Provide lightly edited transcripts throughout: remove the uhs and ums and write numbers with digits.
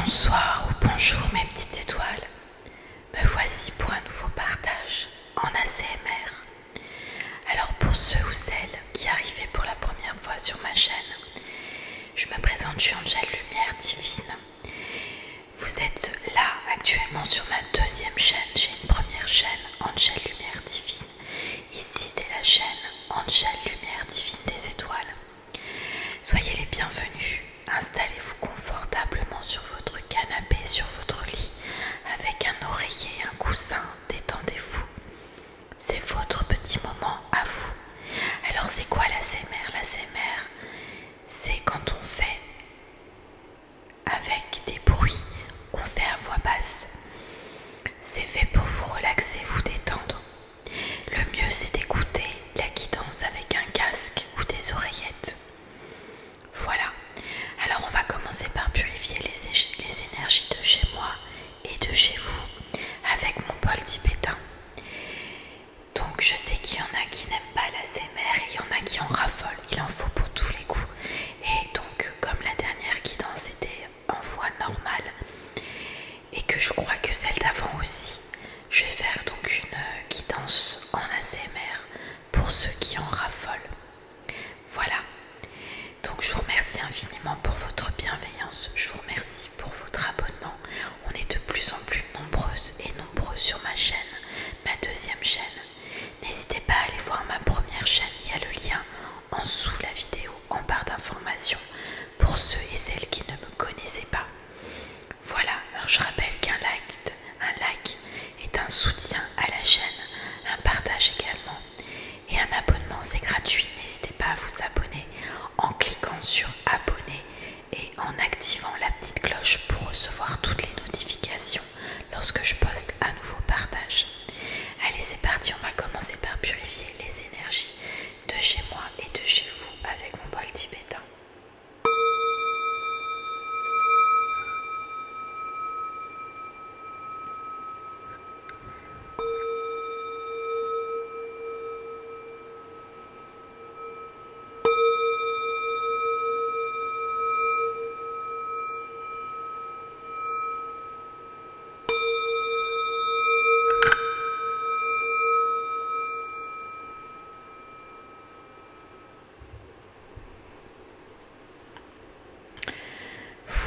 Bonsoir ou bonjour mes petites étoiles, me voici pour un nouveau partage en ASMR. Alors pour ceux ou celles qui arrivaient pour la première fois sur ma chaîne, je me présente, je suis Angèle Lumière Divine. Vous êtes là actuellement sur ma deuxième chaîne, j'ai une première chaîne, Angèle Lumière Divine. Ici c'est la chaîne Angèle Lumière Divine des étoiles. Soyez les bienvenus, installez-vous confortablement sur votre canapé, sur votre lit, avec un oreiller et un coussin, détendez-vous. C'est votre petit moment à vous. Alors c'est quoi l'ASMR? L'ASMR, c'est quand on fait avec des bruits, on fait à voix basse. C'est fait pour vous relaxer, vous détendre. Le mieux c'est d'écouter la guidance avec un casque ou des oreillettes. Voilà, alors on va commencer par purifier les énergies de chez moi et de chez vous avec mon bol tibétain. Donc je sais qu'il y en a qui n'aiment pas l'ASMR et il y en a qui en raffolent, il en faut pour tous les goûts. Et donc comme la dernière guidance était en voix normale et que je crois que celle d'avant aussi, je vais faire donc une guidance en ASMR pour ceux qui en raffolent. Voilà. Donc je vous remercie infiniment pour votre bienveillance, je vous remercie pour votre abonnement. On est de plus en plus nombreuses et nombreux sur ma chaîne, ma deuxième chaîne. N'hésitez pas à aller voir ma première chaîne, il y a le lien en dessous la vidéo, en barre d'informations, pour ceux et celles qui ne me connaissaient pas. Voilà, alors je rappelle qu'un like est un soutien à la chaîne, un partage également, et un abonnement c'est gratuit, n'hésitez pas à vous abonner en cliquant sur abonner et en activant la petite cloche pour recevoir toutes les notifications lorsque je poste un nouveau partage. Allez, c'est parti, on va commencer par purifier les énergies de chez moi et de chez vous avec mon bol tibétain.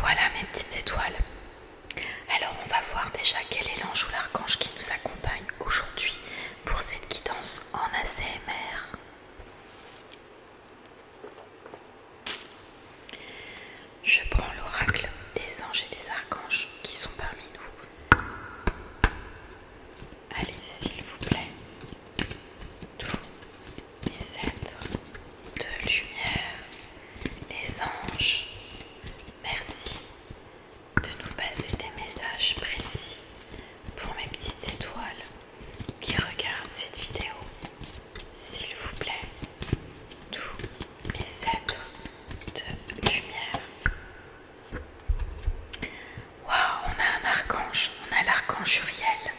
Voilà mes petites étoiles. Alors on va voir déjà quel est l'ange ou l'archange qui nous accompagne aujourd'hui pour cette guidance en ASMR. Je prends l'oracle des anges et des archanges qui sont parmi nous. Allez, s'il vous plaît, tous les êtres de lumière, les anges, merci de nous passer des messages précis pour mes petites étoiles qui regardent cette vidéo. S'il vous plaît, tous les êtres de lumière. Waouh, on a un archange, on a l'archange Uriel.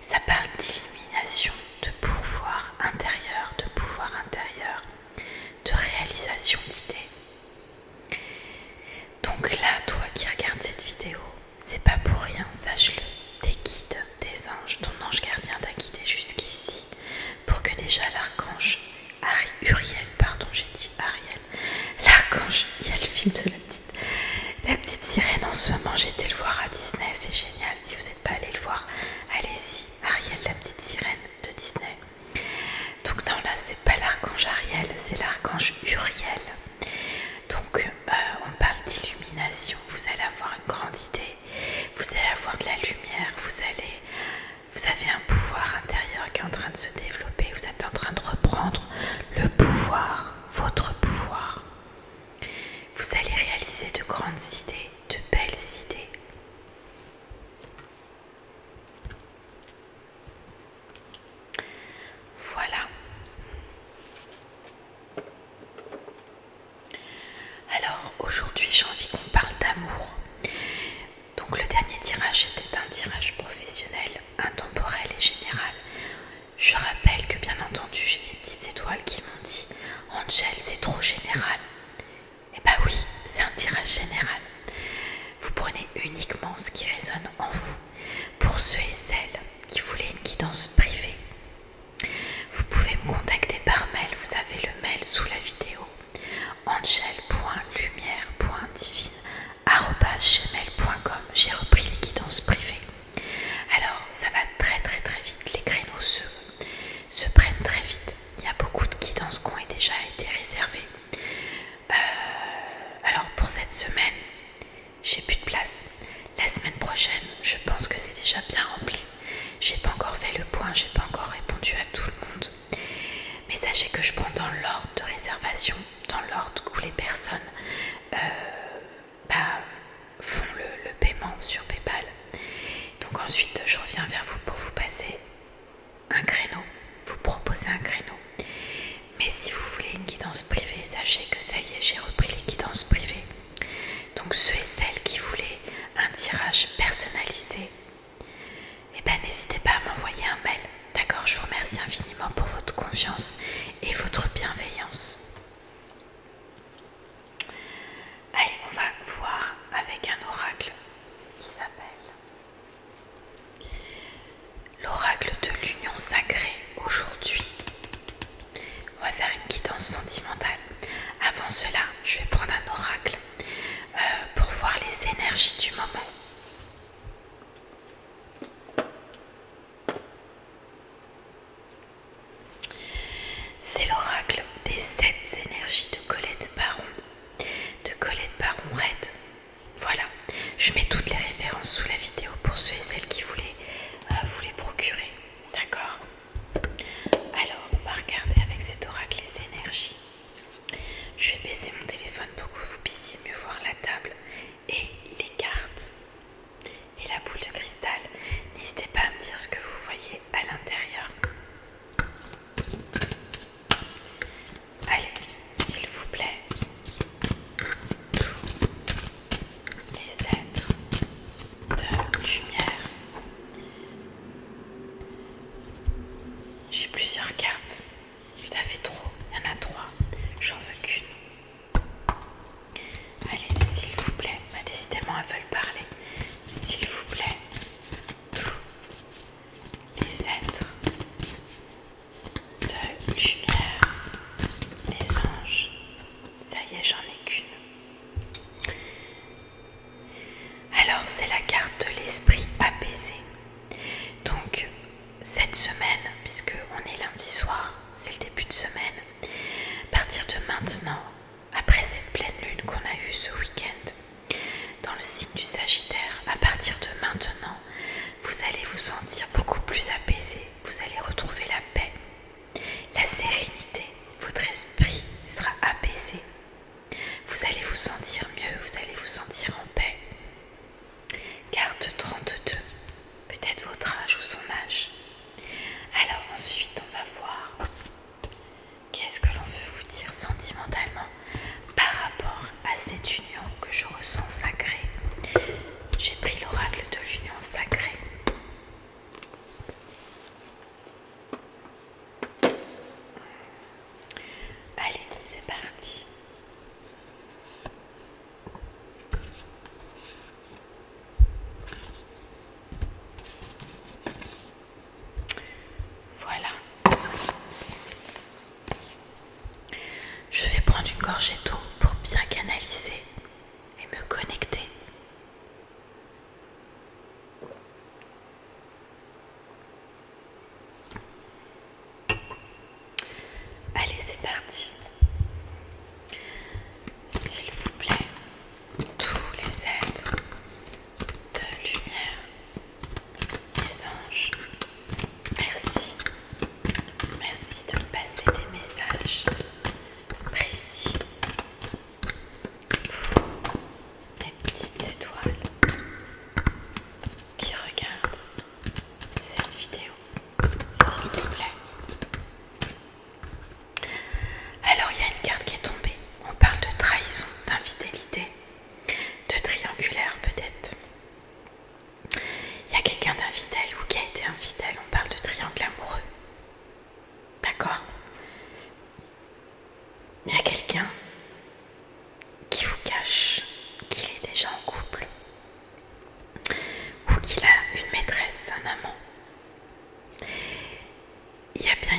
Ça parle d'illumination, de pouvoir intérieur, de réalisation d'idées. Donc là, toi qui regardes cette vidéo, c'est pas pour rien, sache-le. Tes guides, tes anges, ton ange gardien t'a guidé jusqu'ici pour que déjà l'archange Uriel, pardon, j'ai dit Ariel. L'archange, il y a le film de la petite sirène en ce moment, j'ai été le voir à Disney, c'est génial. Si vous n'êtes pas allé le voir, allez-y, Ariel, la petite sirène de Disney. Donc non, là c'est pas l'archange Ariel, c'est l'archange Uriel. Donc on parle d'illumination, vous allez avoir une grande idée, vous allez avoir de la lumière, vous avez un pouvoir intérieur qui est en train de se développer, vous êtes en train de reprendre le pouvoir, votre pouvoir. Vous allez réaliser de grandes idées, de belles idées. Voilà. Alors aujourd'hui j'ai envie qu'on parle d'amour. Donc le dernier tirage était un tirage uniquement ce qui résonne en vous. Pour ceux et celles qui voulaient une guidance privée, vous pouvez me contacter par mail, vous avez le mail sous la vidéo, angel.lumière.divine@gmail.com. J'ai repris les guidances privées. Alors ça va très vite, les créneaux se prennent très vite. Il y a beaucoup de guidances qui ont déjà été réservées. Alors pour cette semaine, j'ai plus de place. La semaine prochaine, je pense que c'est déjà bien rempli. J'ai pas encore fait le point, j'ai pas encore répondu à tout le monde. Mais sachez que je prends dans l'ordre de réservation, dans l'ordre où les personnes font le paiement sur PayPal. Donc ensuite, je reviens vers vous pour vous passer un créneau, vous proposer un créneau. Mais si vous voulez une guidance privée, sachez que ça y est, j'ai repris les guidances privées. Donc ceux et celles qui voulaient un tirage personnalisé, n'hésitez pas à m'envoyer un mail. D'accord, je vous remercie infiniment pour votre confiance et votre bienveillance. Allez, on va voir avec un oracle qui s'appelle l'oracle de l'union sacrée. Aujourd'hui, on va faire une guidance sentimentale. Avant cela, je vais prendre un oracle pour voir les énergies du moment. C'est l'oracle des 7 énergies de Colette Baron Red. Voilà, je mets toutes les références sous la vidéo pour ceux et celles qui voulaient vous les procurer. D'accord? Alors, on va regarder avec cet oracle les énergies. Je vais baisser mon téléphone pour que vous puissiez mieux voir la table et les cartes et la boule de cristal. N'hésitez pas à me dire ce que vous voyez à l'intérieur. Allez, s'il vous plaît, tous les êtres de lumière. J'ai plusieurs cartes, ça fait trop, il y en a 3, j'en veux qu'une. Allez, s'il vous plaît, décidément elles veulent parler. S'il vous plaît, tous les êtres de lumière, les anges. Ça y est, j'en ai qu'une. Alors, c'est la carte de l'esprit apaisé. Donc, cette semaine, puisque on est lundi soir, c'est le début de semaine, à partir de maintenant, après cette pleine lune qu'on a eue ce week-end, dans le signe du Sagittaire, à partir de maintenant, vous allez vous sentir beaucoup plus apaisé, vous allez retrouver la paix, la sérénité, votre esprit sera apaisé, vous allez vous sentir mieux, vous allez vous sentir en paix. Carte 32, peut-être votre âge ou son âge. Alors ensuite, on va voir qu'est-ce que l'on veut vous dire sentimentalement par rapport à cette union que je ressens sacrée. J'ai pris l'oracle de l'union sacrée. Allez, c'est parti.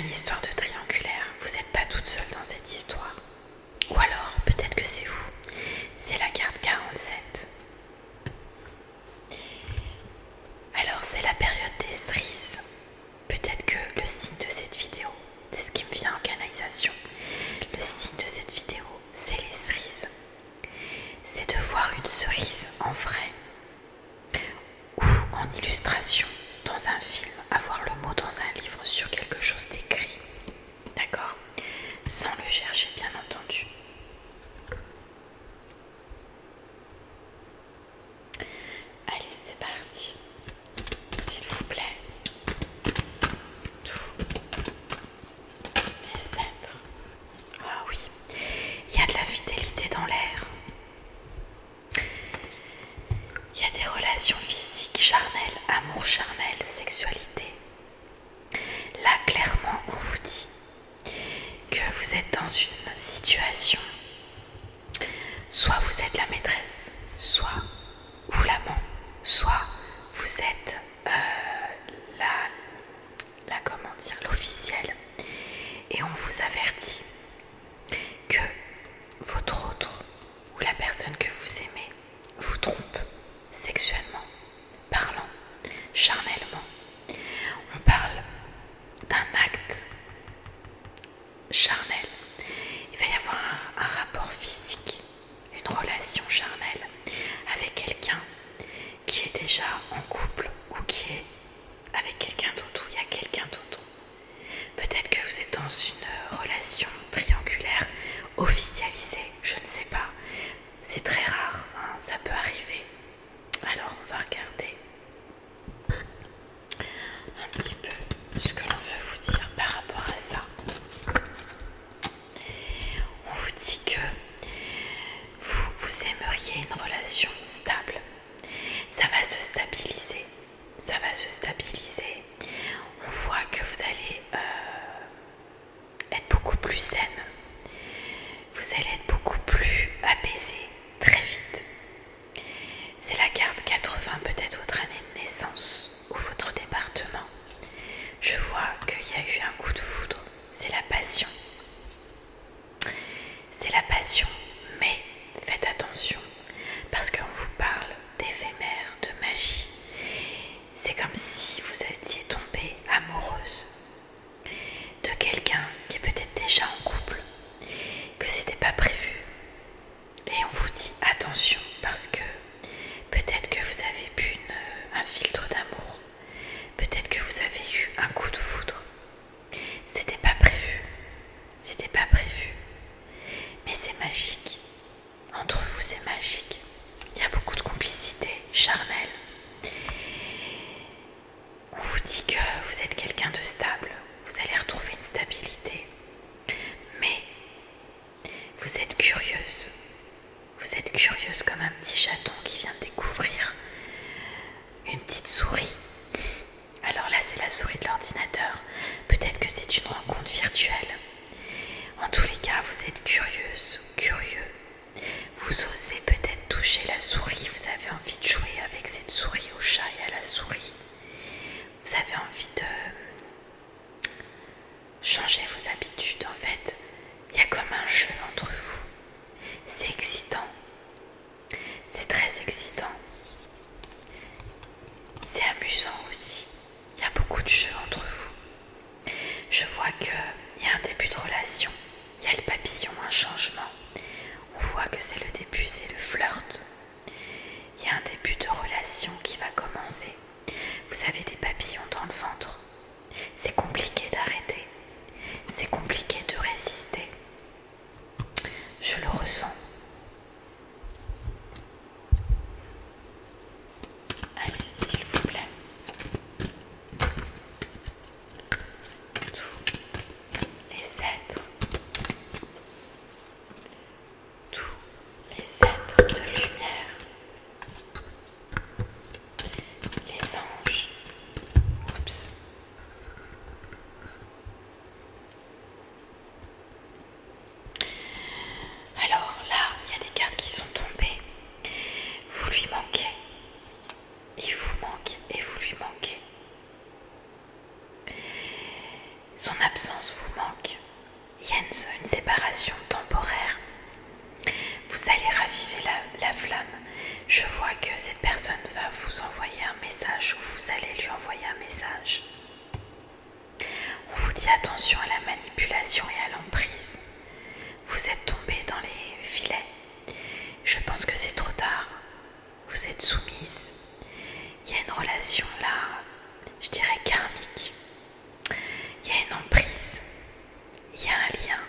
une histoire de triangulaire. Vous n'êtes pas toute seule dans cette histoire. Ou alors, peut-être que c'est vous. C'est la carte 47. Alors, c'est la période des cerises. Peut-être que le signe de cette vidéo, c'est ce qui me vient en canalisation. Le signe de cette vidéo, c'est les cerises. C'est de voir une cerise en vrai ou en illustration dans un film, avoir le mot dans un livre sur quelque chose d'écrit. D'accord? Sans le chercher, bien entendu. Allez, c'est parti. S'il vous plaît. Tous les êtres. Ah oui, il y a de la fidélité dans l'air. Il y a des relations physiques, charnelles, amour charnel, sexualité. Là, clairement, on vous dit que vous êtes dans une situation, soit vous êtes la maîtresse, soit ou l'amant, soit vous êtes l'officiel, et on vous avertit que votre autre ou la personne que vous aimez vous trompe sexuellement parlant, charnellement. On parle d'un acte charnel. Il va y avoir un rapport physique, une relation charnelle avec quelqu'un qui est déjà en couple ou qui est avec quelqu'un d'autre, ou il y a quelqu'un d'autre. Peut-être que vous êtes dans une relation triangulaire officialisée, je ne sais pas. C'est très rare, hein, ça peut arriver. Alors on va regarder un petit peu ce que l'on veut vous dire par rapport à ça. On vous dit que vous aimeriez une relation stable. Ça va se stabiliser. Ça va se stabiliser. On voit que vous allez être beaucoup plus saine. Vous allez être beaucoup plus apaisé très vite. C'est la carte 80, peut-être votre année de naissance ou votre département. Je vois qu'il y a eu un coup de foudre. C'est la passion. C'est la passion, mais faites attention parce qu'on vous parle d'éphémère, de magie. C'est comme si vous étiez tombée amoureuse de quelqu'un qui est peut-être déjà en couple, que c'était pas prévu. Et on vous dit attention parce que peut-être que vous avez bu un filtre d'amour, peut-être que vous avez eu un coup de foudre. C'était pas prévu, c'était pas prévu, mais c'est magique. Entre vous, c'est magique. Il y a beaucoup de complicité charnelle. On vous dit que vous êtes quelqu'un de stable, vous allez retrouver une stabilité, mais vous êtes curieuse. Vous êtes curieuse comme un petit chaton qui vient de découvrir une petite souris. Alors là, c'est la souris de l'ordinateur. Peut-être que c'est une rencontre virtuelle. En tous les cas, vous êtes curieuse, curieux. Vous osez peut-être toucher la souris. Vous avez envie de jouer avec cette souris au chat et à la souris. Vous avez envie de changer vos habitudes. En fait, il y a comme un jeu entre vous. C'est excitant. C'est très excitant. C'est amusant aussi. Il y a beaucoup de jeux entre vous. Je vois qu'il y a un début de relation. Il y a le papillon, un changement. On voit que c'est le début, c'est le flirt. Il y a un début de relation qui va commencer. Vous avez des papillons dans le ventre. Je vois que cette personne va vous envoyer un message ou vous allez lui envoyer un message. On vous dit attention à la manipulation et à l'emprise. Vous êtes tombé dans les filets. Je pense que c'est trop tard. Vous êtes soumise. Il y a une relation là, je dirais karmique. Il y a une emprise. Il y a un lien.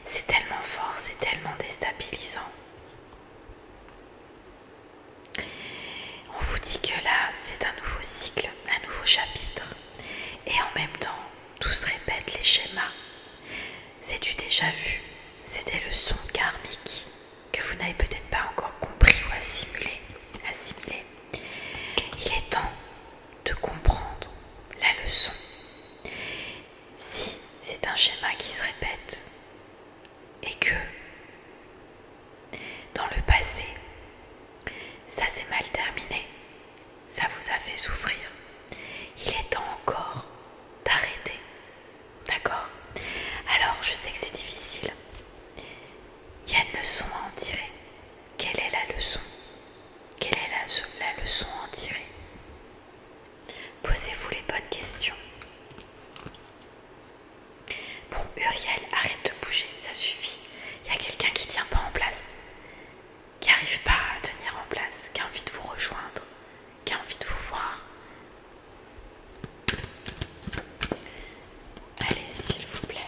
C'est tellement fort, c'est tellement déstabilisant. On vous dit que là, c'est un nouveau cycle, un nouveau chapitre. Et en même temps, tout se répète, les schémas. C'est du déjà vu, c'est des leçons karmiques que vous n'avez peut-être pas encore compris ou assimilé. Il est temps de comprendre la leçon. Si c'est un schéma qui se répète et que dans le passé, ça s'est mal terminé, ça vous a fait souffrir, il est temps encore d'arrêter. D'accord? Alors, je sais que c'est difficile. Il y a une leçon à en tirer. Quelle est la leçon? Quelle est la leçon à en tirer? Posez-vous les bonnes questions. Bon, Uriel, arrête de bouger, ça suffit. Il y a quelqu'un qui tient pas en place, qui n'arrive pas à tenir en place, qui a envie de vous rejoindre, qui a envie de vous voir. Allez, s'il vous plaît,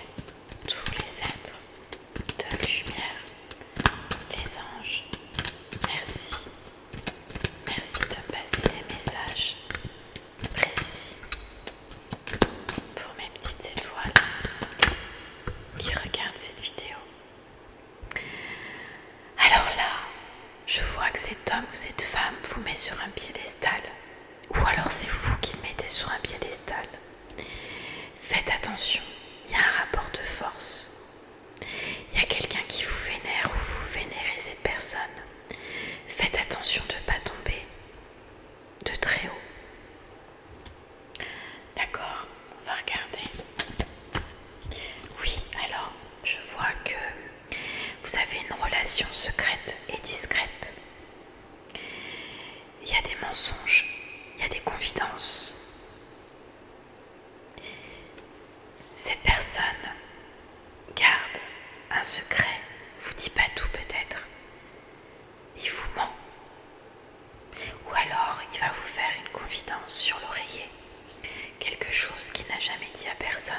tous les êtres de lumière, les anges, merci. Merci de me passer des messages précis pour mes petites étoiles qui regardent cette vidéo. Alors là, je vois que cet homme ou cette femme vous met sur un piédestal, ou alors c'est vous qui le mettez sur un piédestal. Faites attention, il y a un rapport de force. Il y a quelqu'un qui vous vénère ou vous vénérez cette personne. Faites attention de ne pas tomber de très haut. D'accord, on va regarder. Oui, alors, je vois que vous avez une relation secrète et discrète. Il y a des mensonges, il y a des confidences. Cette personne garde un secret, vous dit pas tout peut-être. Il vous ment. Ou alors il va vous faire une confidence sur l'oreiller. Quelque chose qu'il n'a jamais dit à personne.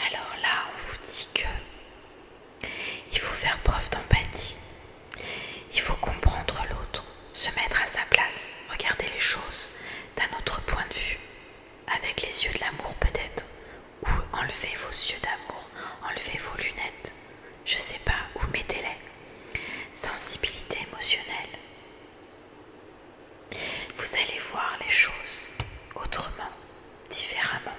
Alors là, on vous dit que il faut faire preuve d'empathie. Il faut comprendre l'autre, se mettre à sa place, regarder les choses d'un autre point de vue, avec les yeux de l'amour peut-être, ou enlevez vos yeux d'amour, enlevez vos lunettes, je sais pas, ou mettez-les. Sensibilité émotionnelle. Vous allez voir les choses autrement, différemment.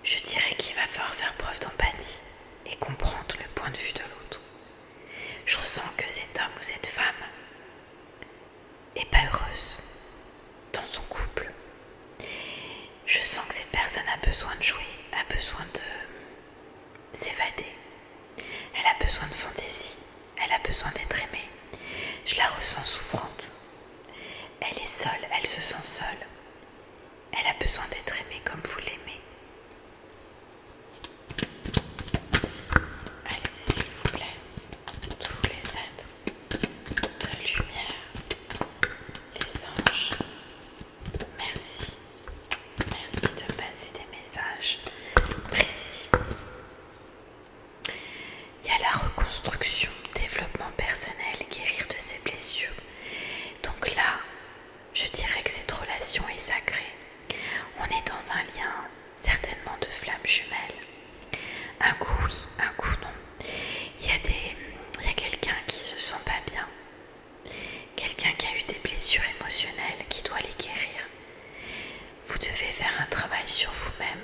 Je dirais qu'il va falloir faire preuve d'empathie et comprendre le point de vue de l'autre. Je ressens que cet homme ou cette femme est pas heureuse dans son couple. Je sens que cette personne a besoin de jouer, a besoin de s'évader. Elle a besoin de fantaisie, elle a besoin d'être aimée. Je la ressens souffrante. Elle est seule, elle se sent seule. Elle a besoin d'être aimée comme vous l'aimez. Allez, s'il vous plaît, tous les êtres de lumière, les anges, merci. Merci de passer des messages précis. Il y a la reconstruction, développement personnel, guérir de ses blessures. Donc là, je dirais que cette relation est sacrée. On est dans un lien certainement de flammes jumelles. Un coup oui, un coup non. Il y a quelqu'un qui se sent pas bien. Quelqu'un qui a eu des blessures émotionnelles, qui doit les guérir. Vous devez faire un travail sur vous-même.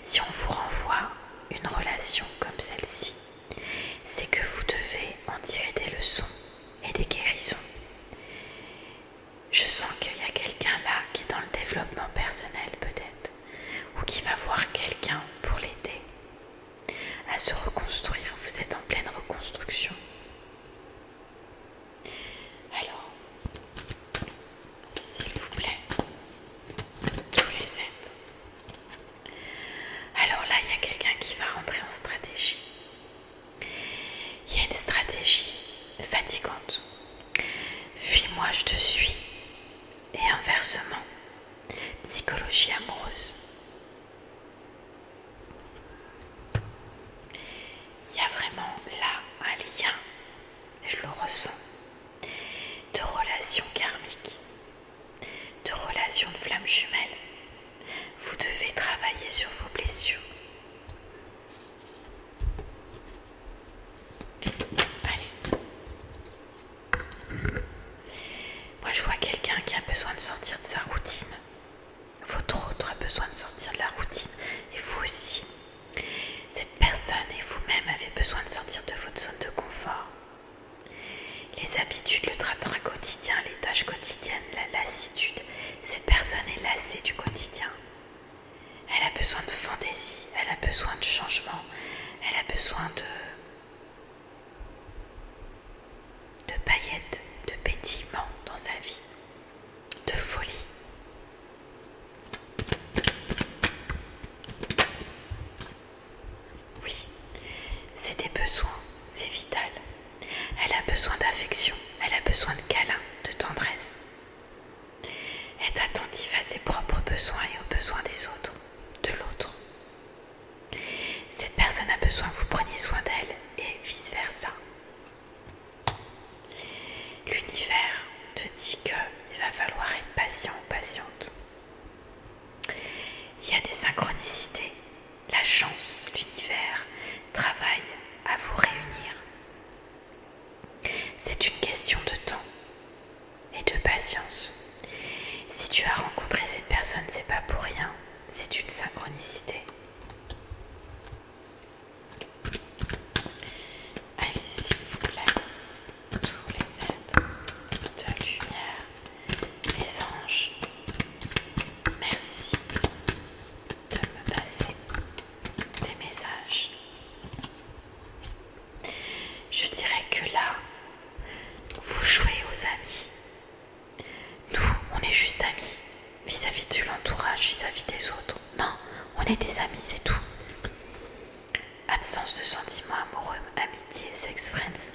Si on vous renvoie une relation comme celle-ci, c'est que vous devez en tirer des leçons et des guérisons. Je sens qu'il y a quelqu'un là qui est dans le développement personnel peut-être, ou qui va voir quelqu'un pour l'aider. vraiment là un lien, je le ressens, de relations karmiques, de relations de flammes jumelles. Vous devez travailler sur vos blessures. Allez. Moi je vois quelqu'un qui a besoin de sortir de sa routine. Votre autre a besoin de sortir de la routine. Et vous aussi. Cette personne et vous-même avez besoin de sortir de votre zone de confort. Les habitudes, le train-train quotidien, les tâches quotidiennes, la lassitude. Cette personne est lassée du quotidien. Elle a besoin de fantaisie, elle a besoin de changement, elle a besoin de paillettes, de pétillement dans sa vie, de folie. Oui, c'est des besoins, c'est vital. Elle a besoin d'affection, elle a besoin de câlin, de tendresse. Être attentif à ses propres besoins et aux besoins des autres, de l'autre. Cette personne a besoin que vous preniez soin d'elle et vice versa. L'univers te dit qu'il va falloir être patient ou patiente. Il y a des synchronicités. La chance, l'univers travaille à vous réunir. C'est une question de temps et de patience. Si tu as rencontré cette personne, c'est pas pour rien, c'est une synchronicité. Allez, s'il vous plaît, tous les êtres de lumière, les anges, merci de me passer des messages. Je dirais que là, vous jouez aux amis. Nous, on est juste amis vis-à-vis de l'entourage, vis-à-vis des autres. Non, on est des amis, c'est tout. Absence de sentiments amoureux, amitié, sex friends.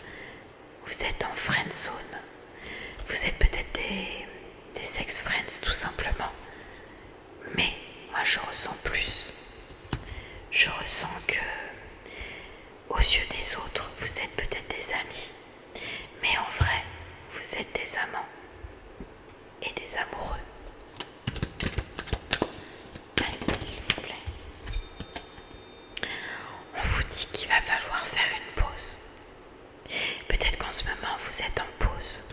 Vous êtes en friend zone. Vous êtes peut-être des sex friends tout simplement. Mais moi je ressens plus. Je ressens que aux yeux des autres, vous êtes peut-être des amis. Mais en vrai, vous êtes des amants et des amoureux. Allez, s'il vous plaît. On vous dit qu'il va falloir faire une pause. Peut-être qu'en ce moment, vous êtes en pause.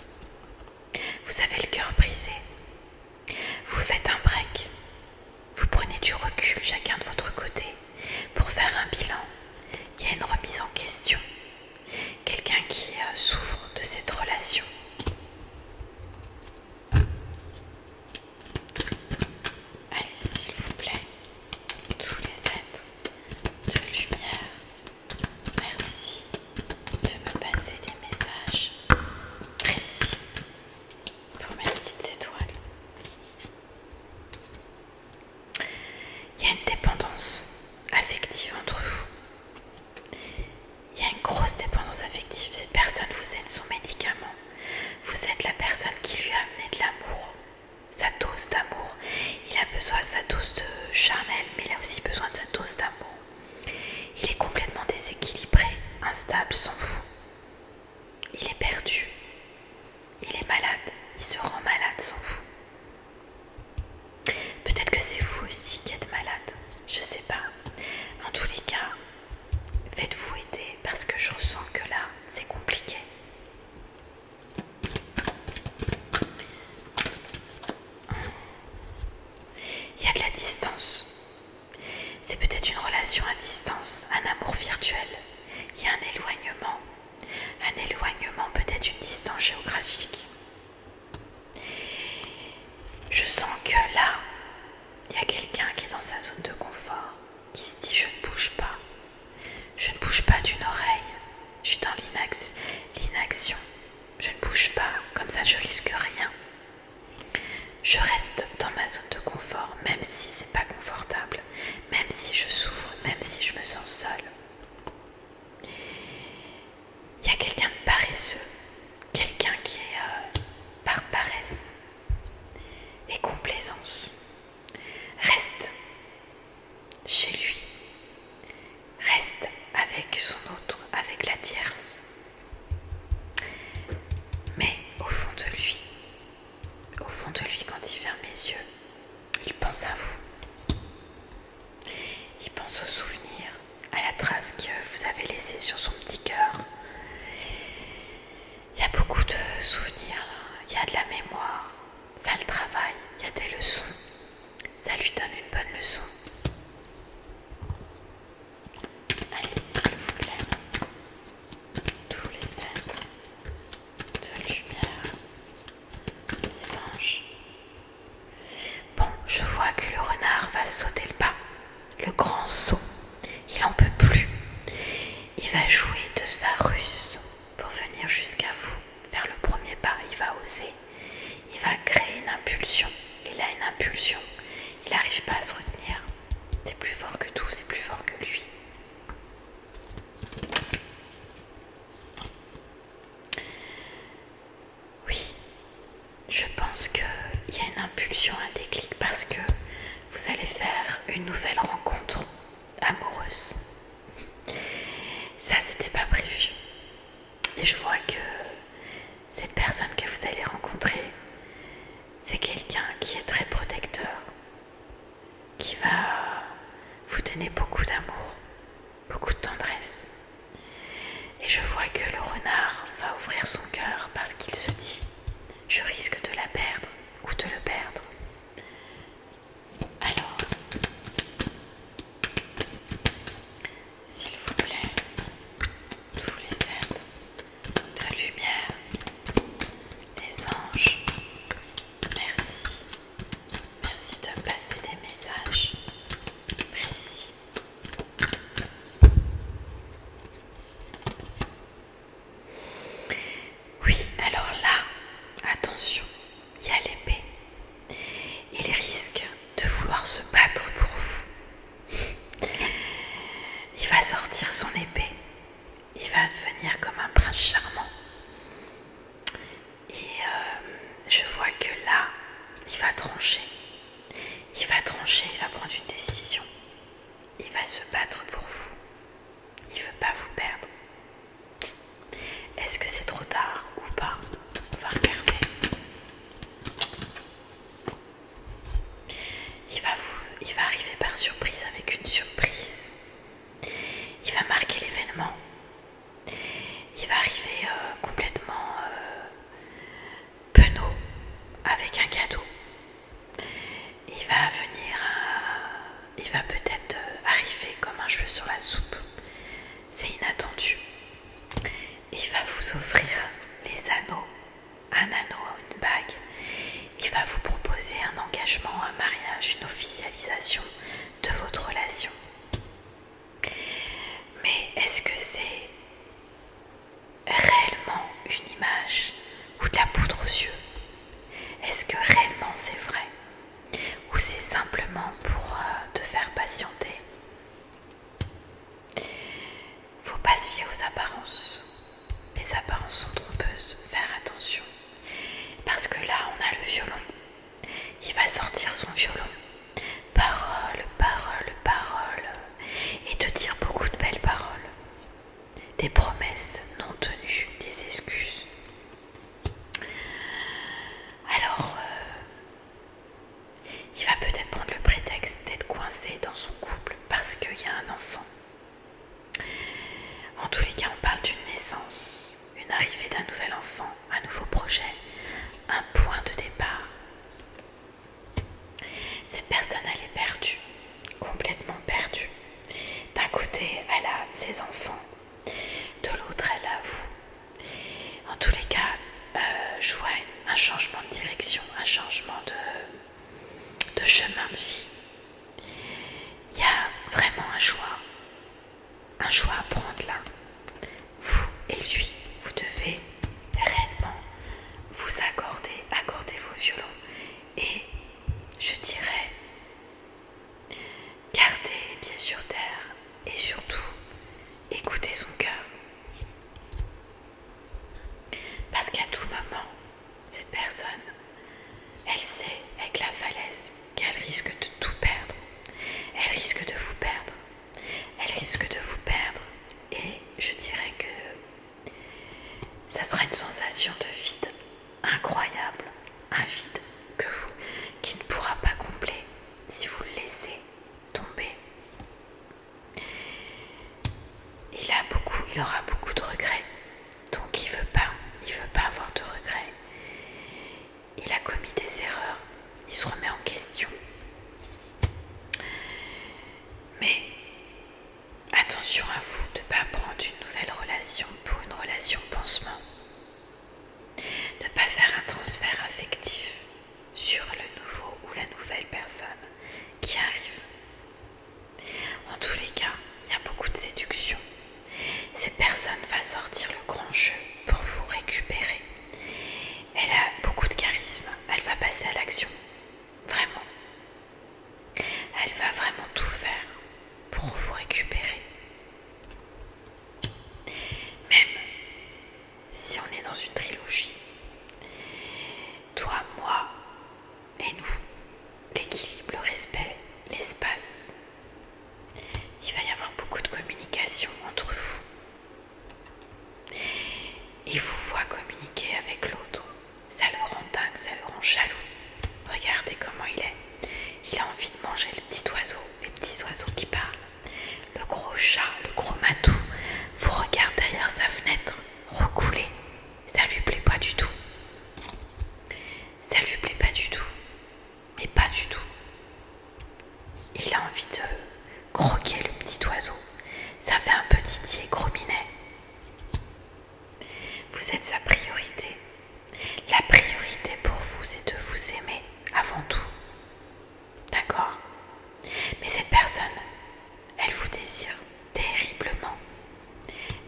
Vous avez le cœur brisé. Vous faites un break. Vous prenez du recul chacun de votre côté pour faire un bilan. Il y a une remise en question. Quelqu'un qui souffre de cette relation. Allez, s'il vous plaît, tous les êtres de lumière, merci de me passer des messages précis pour mes petites étoiles. Il y a une dépendance affective entre vous. Il y a une grosse dépendance affective. Cette personne, vous êtes son médicament. Vous êtes la personne qui lui a amené de l'amour, sa dose d'amour. Il a besoin de sa dose de charnel, mais il a aussi besoin de sa dose d'amour. Il est complètement déséquilibré, instable sans vous. Il est perdu. Il est malade. Il se rend malade sans vous. Peut-être que c'est vous aussi qui êtes malade. Je sais pas. En tous les cas, faites-vous aider parce que je ressens que là, c'est compliqué. Il y a de la distance. C'est peut-être une relation à distance, un amour virtuel. Il y a un éloignement. Un éloignement, peut-être une distance géographique. Je sens que là, il y a quelqu'un qui est dans sa zone de confort, qui se dit je ne bouge pas. Je ne bouge pas d'une oreille. Je suis dans l'inaction. Je ne bouge pas, comme ça je risque rien. Je reste dans ma zone de confort, même si c'est pas confortable, même si je souffre, même si je me sens seule. Il y a quelqu'un de paresseux, quelqu'un qui est par paresse et complaisance. Reste chez lui, reste avec son autre, avec avez laissé sur son petit cœur. Il y a beaucoup de souvenirs, il y a de la mémoire, ça le travaille, il y a des leçons, ça lui donne une bonne leçon. Allez, s'il vous plaît, tous les êtres de lumière, les anges. Bon, je vois que le renard va sauter le pas, le grand saut, il en peut plus. Il va jouer de sa ruse pour venir jusqu'à vous, faire le premier pas, il va oser, il va créer une impulsion, il a une impulsion, il n'arrive pas à se retenir, c'est plus fort que tout, c'est plus fort que lui. Oui, je pense qu'il y a une impulsion, un déclic parce que vous allez faire une nouvelle rencontre amoureuse. Ça, c'était pas prévu. Et je vois que cette personne que vous allez rencontrer, c'est quelqu'un qui est très protecteur, qui va vous donner beaucoup d'amour, beaucoup de tendresse. Et je vois que le renard va ouvrir son cœur parce qu'il se dit « Je risque de la perdre ou de le perdre ». Alors, s'il vous plaît, tous les êtres de lumière, les anges, merci. Merci de me passer des messages précis. Oui, alors là, attention, il y a l'épée. Il risque de vouloir se battre pour vous. Il va sortir son épée. Il va devenir comme un prince charmant. Et je vois que là, il va trancher. Il va trancher, il va prendre une décision. Il va se battre pour vous. Il ne veut pas vous perdre. Est-ce que c'est trop tard ou pas? On va regarder. Il va arriver par surprise avec une surprise. Il va marquer l'événement. Il va arriver complètement penaud avec un cadeau. Il va peut-être arriver comme un cheveu sur la soupe. C'est inattendu. Il va vous offrir les anneaux, un anneau, une bague. Il va vous proposer un engagement, un mariage, une officialisation de votre relation. Mais est-ce que c'est réellement une image ou de la poudre aux yeux? Est-ce que réellement c'est vrai? Ou c'est simplement pour te faire patienter? Faut pas se fier aux apparences. Les apparences sont trompeuses, faire attention. Parce que là, on a le violon. Il va sortir son violon. Parole, parole, parole. Et te dire beaucoup de belles paroles. Des promesses non tenues, des excuses. Alors, il va peut-être prendre le prétexte d'être coincé dans son couple parce qu'il y a un enfant. En tous les cas, on parle d'une naissance, une arrivée d'un nouvel enfant, un nouveau projet, un point de départ. Cette personne, elle est perdue, complètement perdue. D'un côté, elle a ses enfants, de l'autre, elle a vous. En tous les cas, je vois un changement de direction, un changement de chemin de vie. Il y a vraiment un choix à prendre là. Vous et lui, vous devez réellement vous accorder vos violons et je dirais garder les pieds sur terre et surtout écouter son cœur. Parce qu'à tout moment, cette personne, elle sait avec la falaise qu'elle risque de tout perdre. Elle risque de vous perdre. Elle risque de vous perdre. Et je dirais que ça sera une sensation de vide incroyable. Un vide qui ne pourra pas combler si vous le laissez tomber. Il a il aura beaucoup de regrets. Donc il veut pas avoir de regrets. Il a commis des erreurs, il se remet en question. Mais attention à vous de ne pas prendre une nouvelle relation pour une relation pansement. Ne pas faire un transfert affectif sur le nouveau ou la nouvelle personne qui arrive. En tous les cas, il y a beaucoup de séduction. Cette personne va sortir le grand jeu pour vous récupérer. Elle a beaucoup de charisme, elle va passer à l'action. Vraiment. Elle va vraiment tout faire pour vous récupérer. Même si on est dans une trilogie, toi, moi et nous, l'équilibre, le respect, l'espace, il va y avoir beaucoup de communication entre vous. Il vous voit communiquer avec l'autre, ça le rend dingue, ça le rend jaloux. Regardez comment il est. Il a envie de manger les petits oiseaux qui parlent. Le gros chat, le gros matou, vous regarde derrière sa fenêtre, recoulé. Ça lui plaît pas du tout. Ça lui plaît pas du tout. Mais pas du tout. Il a envie de croquer le petit oiseau. Ça fait un petit titiller gros minet. Vous êtes sa priorité. La priorité pour vous, c'est de vous aimer avant tout. D'accord ? Mais cette personne, elle vous désire terriblement.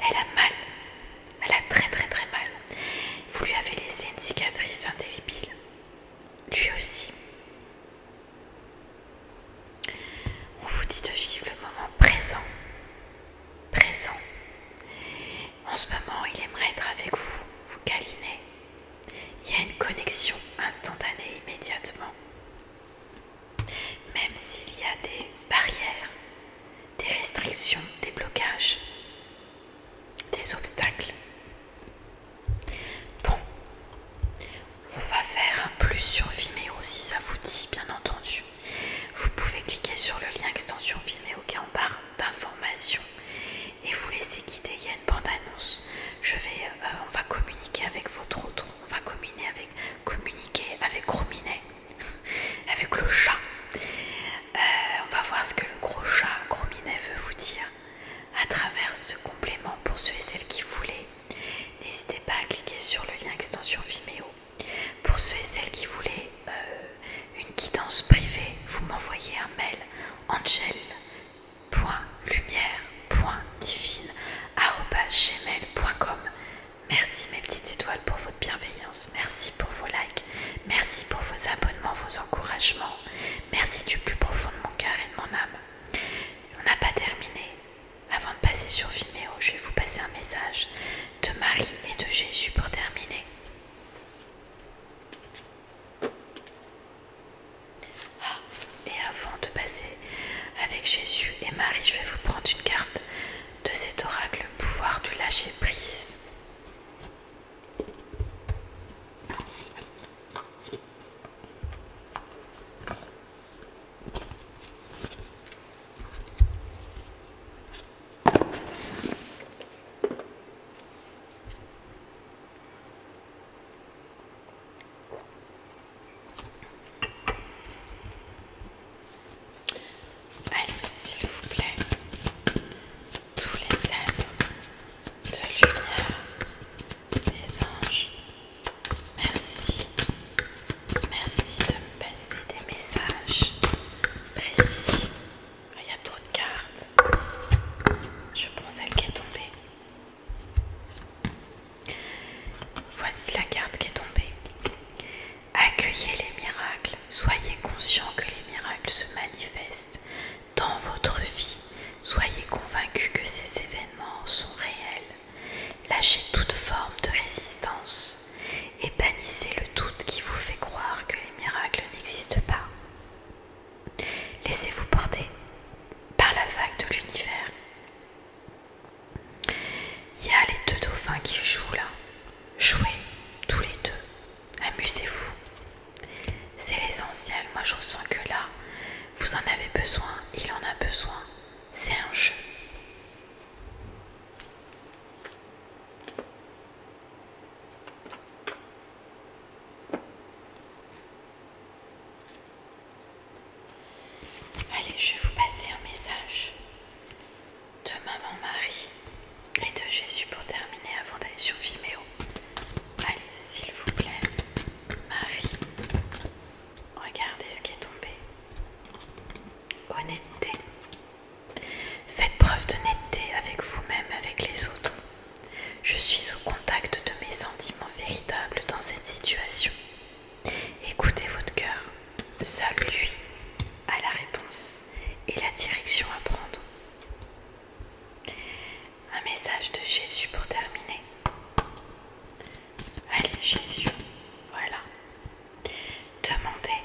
Elle a mal. Elle a très très très mal. Vous lui avez laissé une cicatrice indélébile. Lui aussi. On vous dit de vivre le moment présent. Présent. En ce moment, il aimerait être avec vous, vous câliner. Il y a une connexion instantanée immédiatement. Même s'il y a des barrières, des restrictions, des blocages, des obstacles. Bon, on va faire un plus sur Vimeo si ça vous dit, bien entendu. Vous pouvez cliquer sur le lien extension Vimeo qui est en barre d'informations et vous laissez guider. Il y a une bande-annonce. On va communiquer avec votre autre. On va communiquer avec Gros Minet, avec le chat. On va voir ce que le gros chat, Gros Minet, veut vous dire à travers ce complément pour ceux et celles qui voulaient. N'hésitez pas à cliquer sur le lien extension Vimeo. Pour ceux et celles qui voulaient une guidance privée, vous m'envoyez un mail angel.lumière.divine@gmail.com. Merci mes petites étoiles pour votre bienveillance. Merci pour vos likes. Merci pour vos abonnements, vos encouragements. Merci du plus profond de mon cœur et de mon âme. On n'a pas terminé. Avant de passer sur Vimeo, je vais vous passer un message de Marie et de Jésus pour terminer. Et avant de passer avec Jésus et Marie, je vais vous prendre une carte de cet oracle, le pouvoir du lâcher prise. Allez, s'il vous plaît, tous les êtres de lumière, les anges, merci. Merci de me passer des messages précis. Il y a trop de cartes. Je prends celle qui est tombée. Voici la carte qui est tombée. Accueillez les miracles. Soyez conscient que les miracles se manifestent dans votre vie. Soyez convaincus que ces événements sont réels. Lâchez toute forme de résistance et bannissez le doute qui vous fait croire que les miracles n'existent pas. Laissez-vous porter par la vague de l'univers. Il y a les deux dauphins qui jouent là. Jouez tous les deux. Amusez-vous. C'est l'essentiel. Moi je ressens que là, vous en avez besoin, il en a besoin. C'est un jeu. image de Jésus pour terminer. Allez, Jésus, voilà. Demandez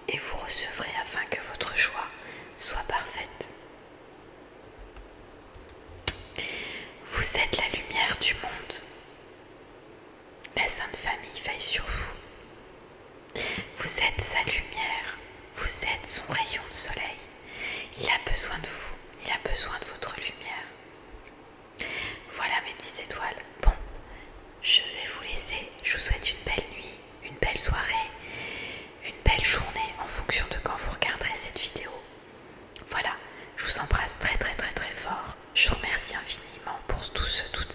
et vous recevrez afin que votre joie soit parfaite. Vous êtes la lumière du monde. La Sainte Famille veille sur vous. Vous êtes sa lumière, vous êtes son rayon de soleil. Il a besoin de vous, il a besoin de votre lumière. Voilà mes petites étoiles. Bon, je vais vous laisser. Je vous souhaite une belle nuit, une belle soirée, une belle journée en fonction de quand vous regarderez cette vidéo. Voilà, je vous embrasse très très très très fort. Je vous remercie infiniment pour tous ceux, toutes